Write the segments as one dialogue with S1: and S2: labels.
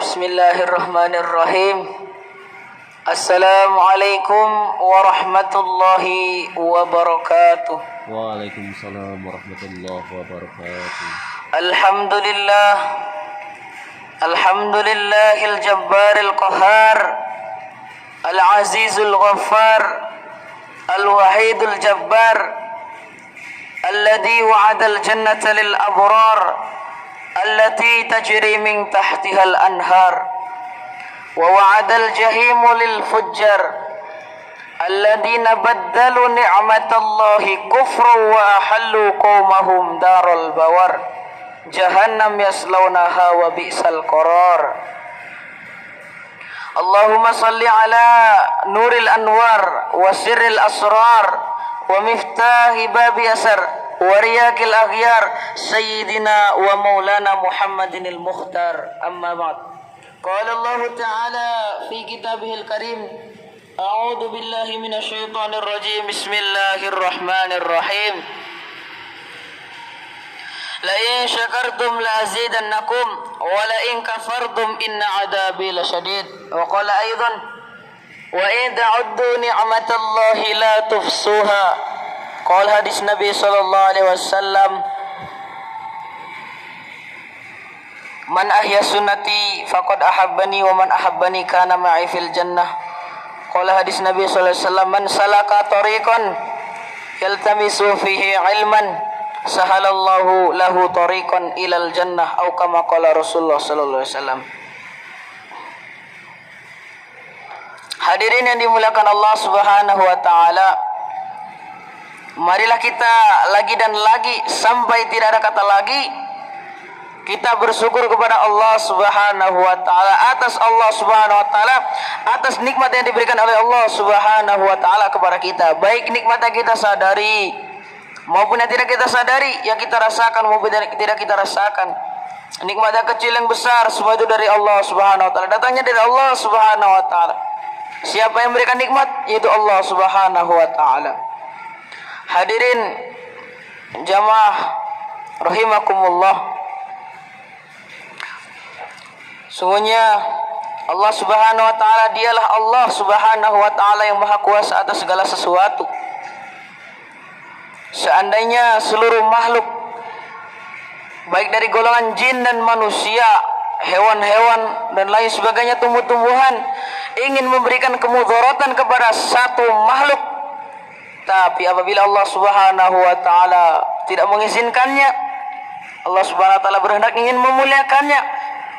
S1: Bismillahirrahmanirrahim. Assalamualaikum warahmatullahi wabarakatuh.
S2: Waalaikumsalam warahmatullahi wabarakatuh.
S1: Alhamdulillah. Alhamdulillahil jabbaril qahar, al-azizul ghaffar, al-wahidul jabbar, alladhi wa'adal jannata lil abrar, allati tajri min tahtihal anhar, wa wa'adal jahimu lil fujjar, alladhina baddalu ni'matallahi kufran wa ahallu qawmahum daral bawar, jahannam yaslawnaha wa bi'sal qarar. Allahumma salli ala nuril anwar wa sirril asrar wa miftahi babi asar wa riyakil aghyar sayyidina wa maulana Muhammadinil Mukhtar. Amma ba'd. Qala Allah Ta'ala fi kitabihil karim, a'udzu billahi minasy syaithanir rajim. Bismillahirrahmanirrahim. La in syakartum la azidannakum wa la in kafartum inna adabi lasyadid. Wa qala aidan wa in ta'uddu ni'matallahi la tuhsuha. Qala hadis Nabi sallallahu alaihi wasallam, man ahya sunnati faqad ahabbani wa man ahabbani kana ma'i fil jannah. Qala hadis Nabi sallallahu alaihi wasallam, man salaka tariqan yaltamisu fihi ilman sahalallahu lahu tariqan ilal jannah, atau kama qala Rasulullah sallallahu alaihi wasallam. Hadirin yang dimuliakan Allah Subhanahu wa taala, marilah kita lagi dan lagi sampai tidak ada kata lagi kita bersyukur kepada Allah Subhanahu wa taala atas nikmat yang diberikan oleh Allah Subhanahu wa taala kepada kita, baik nikmat yang kita sadari maupun yang tidak kita sadari, yang kita rasakan maupun yang tidak kita rasakan. Nikmat yang kecil yang besar, semua itu dari Allah Subhanahu wa taala, datangnya dari Allah Subhanahu wa taala. Siapa yang memberikan nikmat? Yaitu Allah Subhanahu wa taala. Hadirin jamaah rahimakumullah, sungguhnya Allah Subhanahu wa taala, dialah Allah Subhanahu wa taala yang maha kuasa atas segala sesuatu. Seandainya seluruh makhluk, baik dari golongan jin dan manusia, hewan-hewan dan lain sebagainya, tumbuh-tumbuhan, ingin memberikan kemudaratan kepada satu makhluk, tapi apabila Allah Subhanahu wa taala tidak mengizinkannya, Allah Subhanahu wa taala berhendak ingin memuliakannya,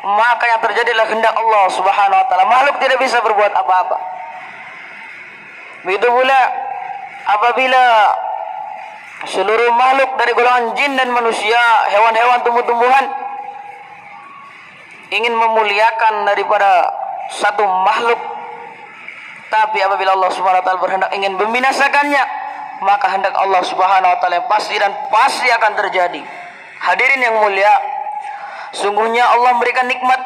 S1: maka yang terjadilah kehendak Allah Subhanahu wa taala. Makhluk tidak bisa berbuat apa-apa. Begitu pula apabila seluruh makhluk dari golongan jin dan manusia, hewan-hewan, tumbuh-tumbuhan ingin memuliakan daripada satu makhluk, tapi apabila Allah Subhanahu wa taala berhendak ingin membinasakannya, maka hendak Allah Subhanahu wa taala yang pasti dan pasti akan terjadi. Hadirin yang mulia, sungguhnya Allah memberikan nikmat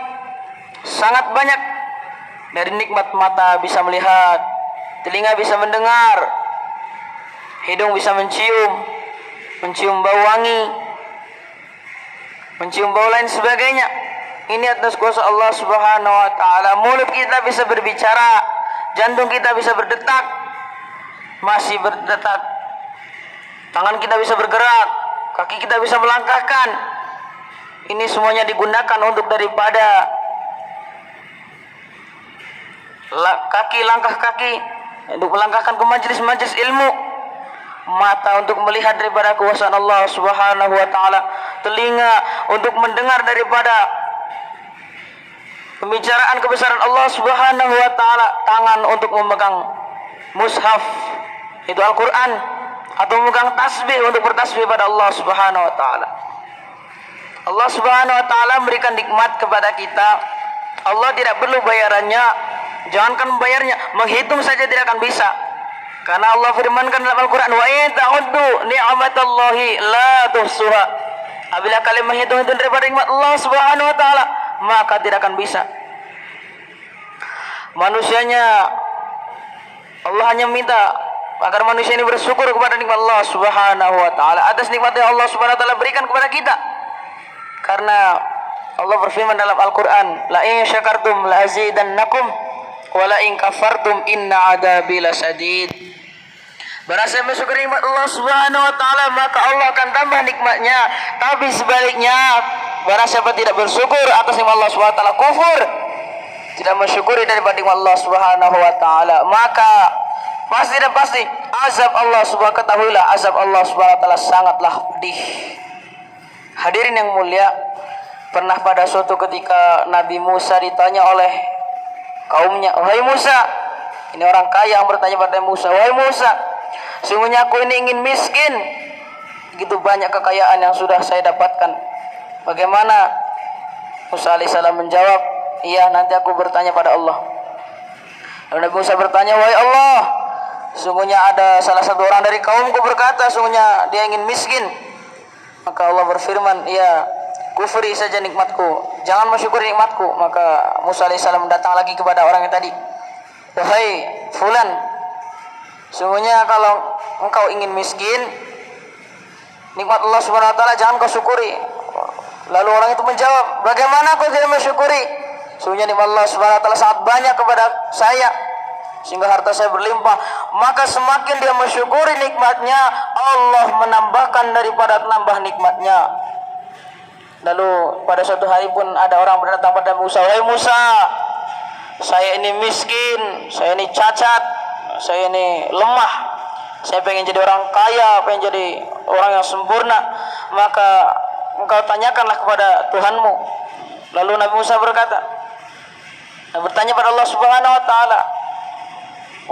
S1: sangat banyak. Dari nikmat mata bisa melihat, telinga bisa mendengar, hidung bisa mencium bau wangi, mencium bau lain sebagainya. Ini atas kuasa Allah Subhanahu wa taala. Mulut kita bisa berbicara, jantung kita bisa berdetak, masih berdetak. Tangan kita bisa bergerak, kaki kita bisa melangkahkan. Ini semuanya digunakan untuk daripada langkah kaki untuk melangkahkan ke majelis-majelis ilmu. Mata untuk melihat daripada kekuasaan Allah Subhanahu wa taala, telinga untuk mendengar daripada pembicaraan kebesaran Allah Subhanahu wa taala, tangan untuk memegang mushaf itu Al-Qur'an, atau memegang tasbih untuk bertasbih pada Allah Subhanahu wa taala. Allah Subhanahu wa taala memberikan nikmat kepada kita. Allah tidak perlu bayarannya, jangankan bayarnya, menghitung saja tidak akan bisa. Karena Allah firmankan dalam Al-Quran, wa in ta'uddu ni'matallahi la tuhsuha. Apabila kalian menghitung itu daripada nikmat Allah Subhanahu wa taala, maka tidak akan bisa. Manusianya, Allah hanya minta agar manusia ini bersyukur kepada nikmat Allah Subhanahu wa taala, atas nikmat yang Allah Subhanahu wa taala berikan kepada kita. Karena Allah berfirman dalam Al-Quran, la in syakartum la azidannakum wa la in kafartum inna adabi lasadid. Barang siapa mensyukuri nikmat Allah Subhanahu wa taala, maka Allah akan tambah nikmatnya. Tapi sebaliknya, barang siapa tidak bersyukur atas nikmat Allah Subhanahu wa taala, kufur, tidak mensyukuri daripada nikmat Allah Subhanahu wa taala, maka pasti dan pasti azab Allah Subhanahu wa taala, ketahuilah azab Allah Subhanahu wa taala sangatlah pedih. Hadirin yang mulia, pernah pada suatu ketika Nabi Musa ditanya oleh kaumnya, "Wahai Musa," ini orang kaya yang bertanya pada Musa, "Wahai Musa, sungguhnya aku ini ingin miskin. Begitu banyak kekayaan yang sudah saya dapatkan. Bagaimana?" Musa alaihissalam menjawab, "Iya, nanti aku bertanya pada Allah." Lalu Nabi Musa bertanya, "Wahai Allah, sungguhnya ada salah satu orang dari kaumku berkata, sungguhnya dia ingin miskin." Maka Allah berfirman, "Iya, kufuri saja nikmatku, jangan mensyukuri nikmatku." Maka Musa alaihissalam datang lagi kepada orang yang tadi, "Wahai fulan, sungguhnya kalau engkau ingin miskin, nikmat Allah Subhanahu wa taala jangan kau syukuri." Lalu orang itu menjawab, "Bagaimana aku tidak mensyukuri? Sungguhnya nikmat Allah Subhanahu wa taala sangat banyak kepada saya, sehingga harta saya berlimpah." Maka semakin dia mensyukuri nikmatnya, Allah menambahkan daripada nambah nikmatnya. Lalu pada suatu hari pun ada orang datang pada Musa, "Wahai Musa, saya ini miskin, saya ini cacat, saya ini lemah, saya pengen jadi orang kaya, pengen jadi orang yang sempurna. Maka engkau tanyakanlah kepada Tuhanmu." Lalu Nabi Musa bertanya pada Allah Subhanahu wa taala,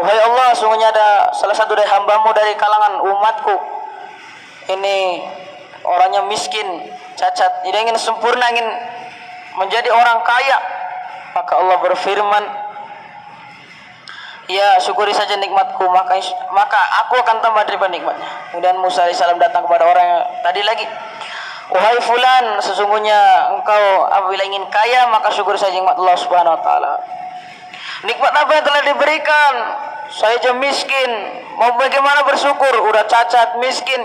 S1: "Wahai Allah, sungguhnya ada salah satu dari hambamu dari kalangan umatku. Ini orangnya miskin, cacat, dia ingin sempurna, ingin menjadi orang kaya." Maka Allah berfirman, "Ya, syukuri saja nikmatku, maka aku akan tambah daripada nikmatnya." Kemudian Musa alaihissalam datang kepada orang yang tadi lagi, "Wahai fulan, sesungguhnya engkau apabila ingin kaya, maka syukuri saja nikmat Allah Subhanahu wa taala. Nikmat apa yang telah diberikan? Saya aja miskin, mau bagaimana bersyukur? Udah cacat, miskin,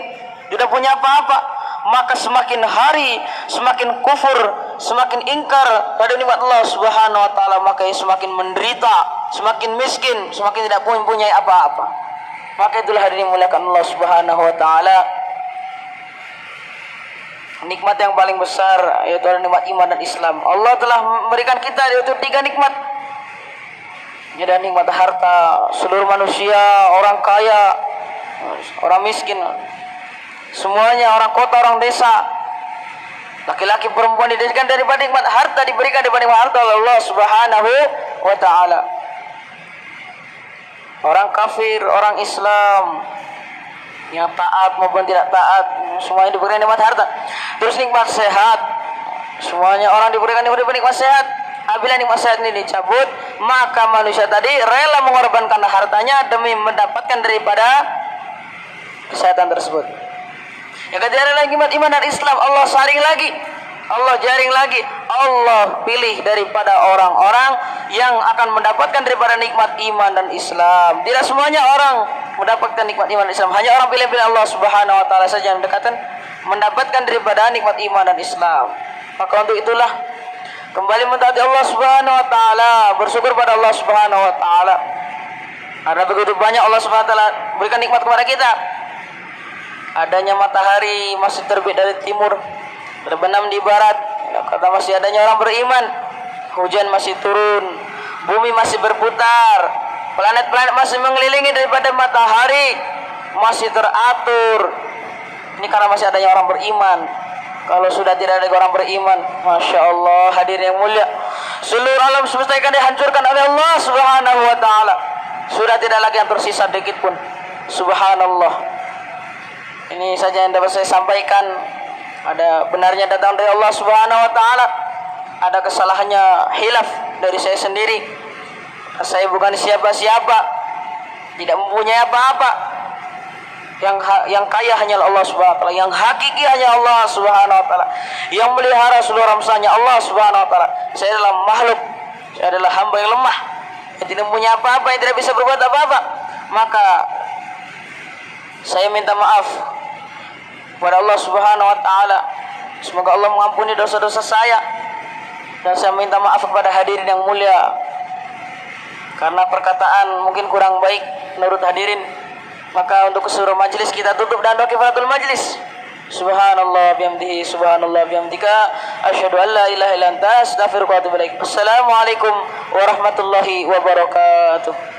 S1: tidak punya apa-apa." Maka semakin hari semakin kufur, semakin ingkar pada nikmat Allah Subhanahu wa taala, maka semakin menderita, semakin miskin, semakin tidak punya apa-apa. Maka itulah hadirin muliakan Allah Subhanahu wa taala, nikmat yang paling besar yaitu nikmat iman dan Islam. Allah telah memberikan kita yaitu 3 nikmat. Ada nikmat harta, seluruh manusia, orang kaya, orang miskin, semuanya, orang kota, orang desa, laki-laki, perempuan, diberikan daripada nikmat harta, diberikan daripada nikmat harta oleh Allah Subhanahu wa taala. Orang kafir, orang Islam, yang taat maupun tidak taat, semuanya diberikan nikmat harta. Terus nikmat sehat, semuanya orang diberikan nikmat sehat. Apabila nikmat sehat ini dicabut, maka manusia tadi rela mengorbankan hartanya demi mendapatkan daripada kesehatan tersebut. Yang ketiga adalah nikmat iman dan Islam. Allah saring lagi, Allah jaring lagi, Allah pilih daripada orang-orang yang akan mendapatkan daripada nikmat iman dan Islam. Tidak semuanya orang mendapatkan nikmat iman dan Islam, hanya orang pilih-pilih Allah Subhanahu wa taala saja yang mendapatkan daripada nikmat iman dan Islam. Maka untuk itulah kembali mentaati Allah Subhanahu wa taala, bersyukur pada Allah Subhanahu wa taala. Karena begitu banyak Allah Subhanahu wa taala berikan nikmat kepada kita. Adanya matahari masih terbit dari timur, terbenam di barat, kata masih adanya orang beriman. Hujan masih turun, bumi masih berputar, planet-planet masih mengelilingi daripada matahari, masih teratur. Ini karena masih adanya orang beriman. Kalau sudah tidak ada orang beriman, Masya Allah, hadirin yang mulia, seluruh alam semesta akan dihancurkan oleh Allah Subhanahu wa taala. Sudah tidak lagi yang tersisa sedikit pun. Subhanallah. Ini saja yang dapat saya sampaikan. Ada benarnya datang dari Allah Subhanahu wa taala, ada kesalahannya hilaf dari saya sendiri. Saya bukan siapa-siapa, tidak mempunyai apa-apa. Yang kaya hanya Allah Subhanahu wa taala, yang hakiki hanya Allah Subhanahu wa taala, yang melihara seluruh ramsanya Allah Subhanahu wa taala. Saya adalah makhluk, saya adalah hamba yang lemah, yang tidak punya apa-apa, yang tidak bisa berbuat apa-apa. Maka saya minta maaf kepada Allah Subhanahu wa taala. Semoga Allah mengampuni dosa-dosa saya. Dan saya minta maaf kepada hadirin yang mulia karena perkataan mungkin kurang baik menurut hadirin. Maka untuk keseluruhan majelis kita tutup dan doa kifaratul majelis. Subhanallah bihamdihi subhanallah bihamdika asyhadu an la ilaha illa anta astaghfiruka wa atubu ilaik. Assalamualaikum warahmatullahi wabarakatuh.